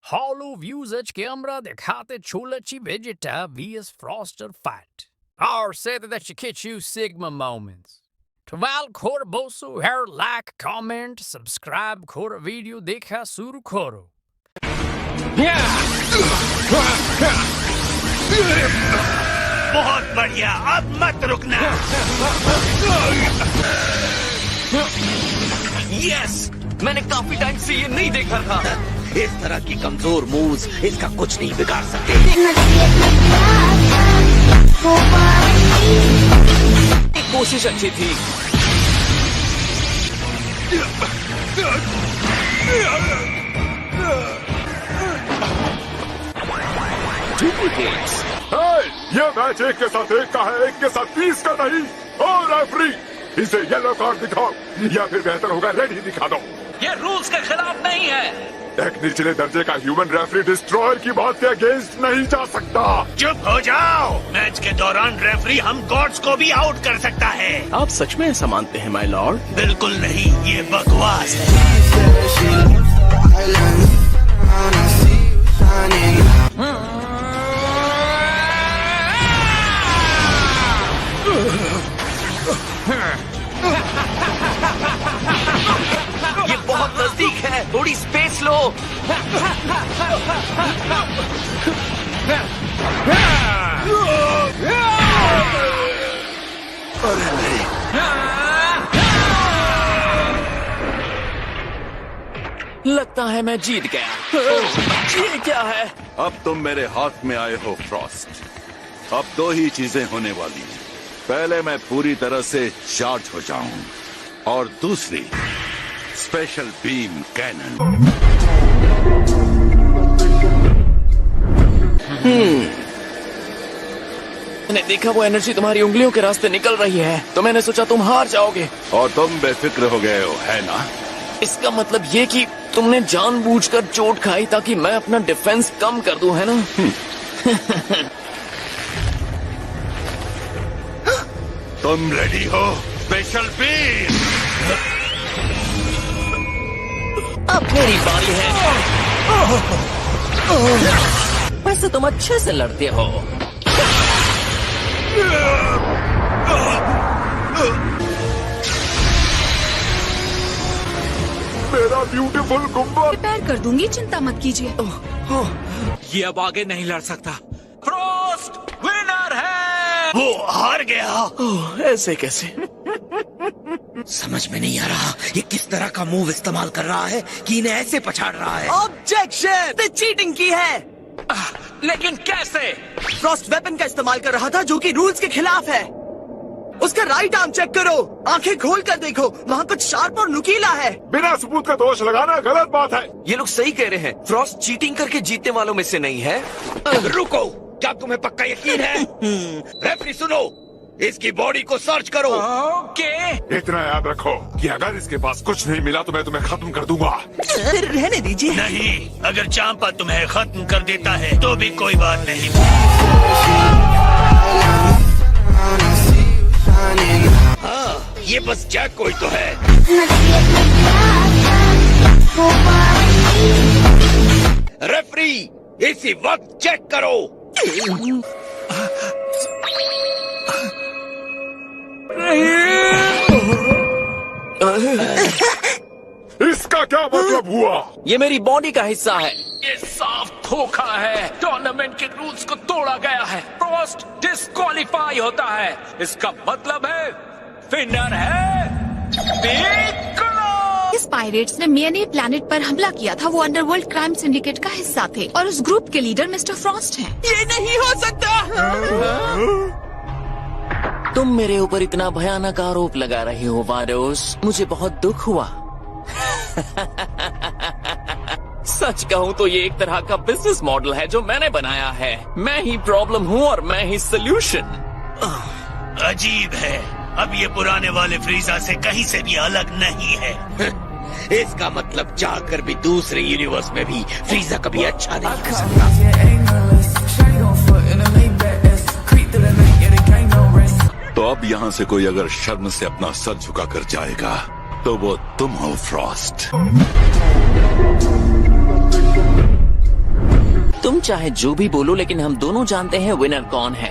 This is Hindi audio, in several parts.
Hollow usage camera dikkate chulachi vegeta vs Froster fight. Or say that Shikichu Sigma moments. Tval kor bosu hair like, comment, subscribe kor video dekha suru koro. बहुत बढ़िया, अब मत रुकना। यस, मैंने काफी टाइम से ये नहीं देखा था। इस तरह की कमजोर मूव्स इसका कुछ नहीं बिगाड़ सकते। कोशिश अच्छी थी। ये मैच एक के साथ एक का है, एक के साथ 30 का नहीं। और रेफरी, इसे येलो कार्ड दिखाओ या फिर बेहतर होगा रेड ही दिखा दो। ये रूल्स के खिलाफ नहीं है। एक निचले दर्जे का ह्यूमन रेफरी डिस्ट्रॉयर की बात के अगेंस्ट नहीं जा सकता। चुप हो जाओ। मैच के दौरान रेफरी हम गॉड्स को भी आउट कर सकता है। आप सच में ऐसा मानते हैं माय लॉर्ड? बिल्कुल नहीं, ये बकवास है। ये बहुत नजदीक है, थोड़ी स्पेस लो। अरे नहीं, लगता है मैं जीत गया। ये क्या है? अब तुम मेरे हाथ में आए हो फ्रॉस्ट। अब दो ही चीजें होने वाली हैं। पहले मैं पूरी तरह से चार्ज हो जाऊं और दूसरी स्पेशल बीम कैनन। मैंने देखा वो एनर्जी तुम्हारी उंगलियों के रास्ते निकल रही है, तो मैंने सोचा तुम हार जाओगे। और तुम बेफिक्र हो गए हो, है ना? इसका मतलब ये कि तुमने जानबूझकर चोट खाई ताकि मैं अपना डिफेंस कम कर दूं, है ना? तुम रेडी हो? Special beam. अब मेरी बारी है। वैसे तुम अच्छे से लड़ते हो। मेरा ब्यूटीफुल गुम्बद। रिपेयर कर दूंगी, चिंता मत कीजिए। ये अब आगे नहीं लड़ सकता। फ्रॉस्ट विनर है। वो हार गया। ओह, ऐसे कैसे? समझ में नहीं आ रहा ये किस तरह का मूव इस्तेमाल कर रहा है कि इन्हें ऐसे पछाड़ रहा है। ऑब्जेक्शन! ने चीटिंग की है। लेकिन कैसे? फ्रॉस्ट वेपन का इस्तेमाल कर रहा था जो कि रूल्स के खिलाफ है। उसका राइट आर्म चेक करो, आंखें खोल कर देखो, वहाँ कुछ शार्प और नुकीला है। बिना सबूत का दोष लगाना गलत बात है। ये लोग सही कह रहे हैं। फ्रॉस्ट चीटिंग करके जीतने वालों में से नहीं है। रुको, क्या तुम्हें पक्का यकीन है? रेफरी सुनो, इसकी बॉडी को सर्च करो। ओके। इतना याद रखो कि अगर इसके पास कुछ नहीं मिला तो मैं तुम्हें खत्म कर दूंगा। फिर रहने दीजिए। नहीं, अगर चांपा तुम्हें खत्म कर देता है तो भी कोई बात नहीं। हाँ, ये बस जैक कोई तो है। रेफरी, इसी वक्त चेक करो। इसका क्या मतलब हुआ? ये मेरी बॉडी का हिस्सा है। ये साफ धोखा है। टूर्नामेंट के रूल्स को तोड़ा गया है। फ्रॉस्ट डिस्क्वालीफाई होता है। इसका मतलब है विनर है पिccolo। इस पायरेट्स ने मियाने प्लैनेट पर हमला किया था। वो अंडरवर्ल्ड क्राइम सिंडिकेट का हिस्सा थे और उस ग्रुप के लीडर मिस्टर फ्रॉस्ट हैं। ये नहीं हो सकता। तुम मेरे ऊपर इतना भयानक आरोप लगा रही हो वारोस, मुझे बहुत दुख हुआ। सच कहूँ तो ये एक तरह का बिजनेस मॉडल है जो मैंने बनाया है। मैं ही प्रॉब्लम हूँ और मैं ही सल्यूशन। अजीब है, अब ये पुराने वाले फ्रीजा से कहीं से भी अलग नहीं है। इसका मतलब चाहकर भी दूसरे यूनिवर्स में भी फ्रीजा कभी अच्छा नहीं कर सकता। तो अब यहाँ से कोई अगर शर्म से अपना सर झुका कर जाएगा तो वो तुम हो फ्रॉस्ट। तुम चाहे जो भी बोलो, लेकिन हम दोनों जानते हैं विनर कौन है।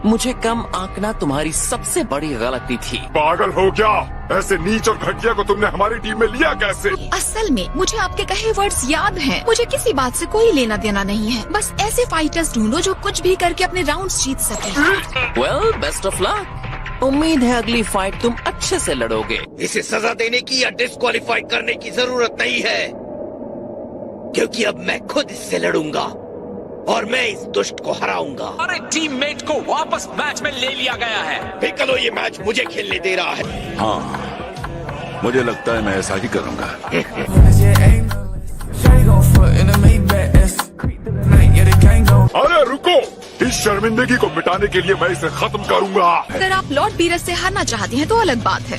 मुझे कम आंकना तुम्हारी सबसे बड़ी गलती थी। पागल हो क्या? ऐसे नीच और घटिया को तुमने हमारी टीम में लिया कैसे? असल में मुझे आपके कहे वर्ड्स याद हैं। मुझे किसी बात से कोई लेना देना नहीं है। बस ऐसे फाइटर्स ढूंढो जो कुछ भी करके अपने राउंड्स जीत सके। Well, best of luck. उम्मीद है अगली फाइट तुम अच्छे से लड़ोगे। इसे सजा देने की या डिस्क्वालीफाई करने की जरूरत नहीं है, क्योंकि अब मैं खुद इससे लड़ूंगा और मैं इस दुष्ट को हराऊंगा। और एक टीममेट को वापस मैच में ले लिया गया है। पिccolo ये मैच मुझे खेलने दे रहा है। हाँ, मुझे लगता है मैं ऐसा ही करूंगा। अरे रुको, इस शर्मिंदगी को मिटाने के लिए मैं इसे खत्म करूंगा। अगर आप लॉर्ड बीरस से हारना चाहते हैं तो अलग बात है।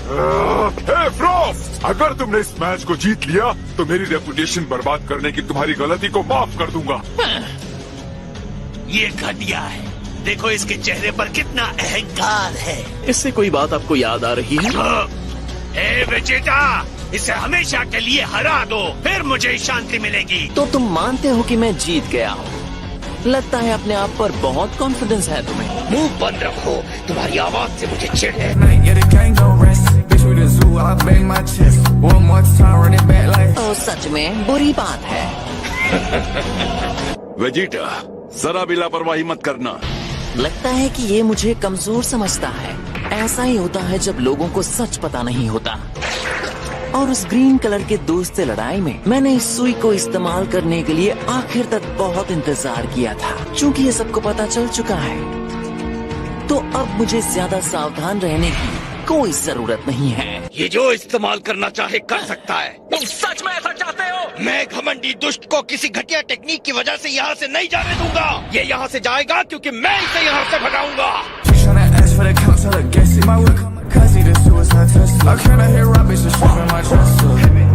हे फ्रॉस्ट, अगर तुमने इस मैच को जीत लिया तो मेरी रेपुटेशन बर्बाद करने की तुम्हारी गलती को माफ कर दूंगा। ये घटिया है। देखो इसके चेहरे पर कितना अहंकार है। इससे कोई बात आपको याद आ रही है? हे विजेता, इसे हमेशा के लिए हरा दो, फिर मुझे शांति मिलेगी। तो तुम मानते हो कि मैं जीत गया हूँ? लगता है अपने आप पर बहुत कॉन्फिडेंस है तुम्हें। मुंह बंद रखो, तुम्हारी आवाज से मुझे चिढ़ है। तो सच में बुरी बात है। वेजिटा, जरा भी लापरवाही मत करना। लगता है कि ये मुझे कमजोर समझता है। ऐसा ही होता है जब लोगों को सच पता नहीं होता। और उस ग्रीन कलर के दोस्त से लड़ाई में मैंने इस सुई को इस्तेमाल करने के लिए आखिर तक बहुत इंतजार किया था। चूंकि ये सबको पता चल चुका है, तो अब मुझे ज्यादा सावधान रहने की कोई जरूरत नहीं है। ये जो इस्तेमाल करना चाहे कर सकता है। तुम सच में ऐसा चाहते हो? मैं घमंडी दुष्ट को किसी घटिया टेक्निक की वजह से यहाँ से नहीं जाने दूंगा। ये यहाँ से जाएगा क्योंकि मैं इसे यहाँ से भगाऊंगा।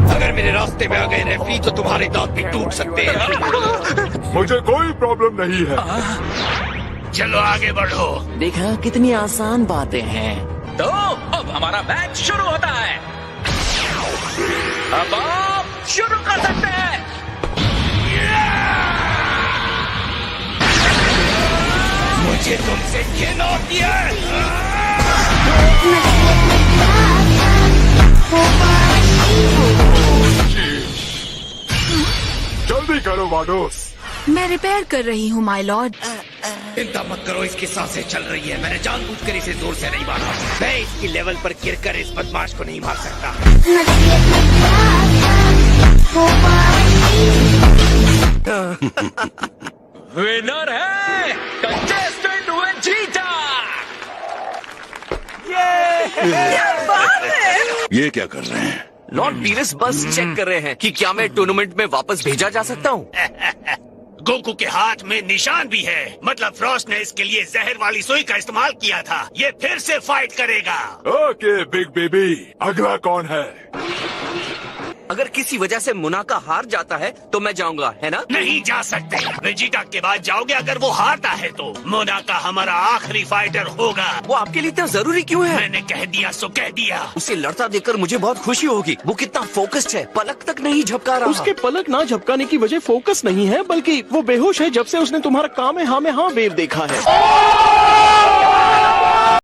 अगर मेरे रास्ते में आ गए रेफरी तो तुम्हारे दांत भी टूट सकते हैं। मुझे कोई प्रॉब्लम नहीं है। चलो आगे बढ़ो। देखा कितनी आसान बातें हैं। तो अब हमारा मैच शुरू होता है। अब आप शुरू कर सकते हैं। मुझे तुमसे घिन होती है। जल्दी करो वाडोस। मैं रिपेयर कर रही हूँ माय लॉर्ड। चिंता मत करो, इसकी सांसें चल रही है। मैंने जानबूझकर इसे जोर से नहीं मारा। मैं इसकी लेवल पर गिरकर इस बदमाश को नहीं मार सकता। विनर है कंटेस्टेंट वेजिटा। ये क्या कर रहे हैं? लॉर्ड बीरस बस चेक कर रहे हैं कि क्या मैं टूर्नामेंट में वापस भेजा जा सकता हूँ। गोकू के हाथ में निशान भी है, मतलब फ्रॉस्ट ने इसके लिए जहर वाली सुई का इस्तेमाल किया था। ये फिर से फाइट करेगा। ओके बिग बेबी, अगला कौन है? अगर किसी वजह से मुनाका हार जाता है तो मैं जाऊंगा, है ना? नहीं जा सकते। वेजिटा के बाद जाओगे अगर वो हारता है तो। मोनाका हमारा आखिरी फाइटर होगा। वो आपके लिए इतना जरूरी क्यों है? मैंने कह दिया सो कह दिया। उसे लड़ता देखकर मुझे बहुत खुशी होगी। वो कितना फोकस्ड है, पलक तक नहीं झपका रहा। उसके पलक ना झपकाने की वजह फोकस नहीं है, बल्कि वो बेहोश है जब से उसने तुम्हारा काम है हाँ में हाँ वेव देखा है।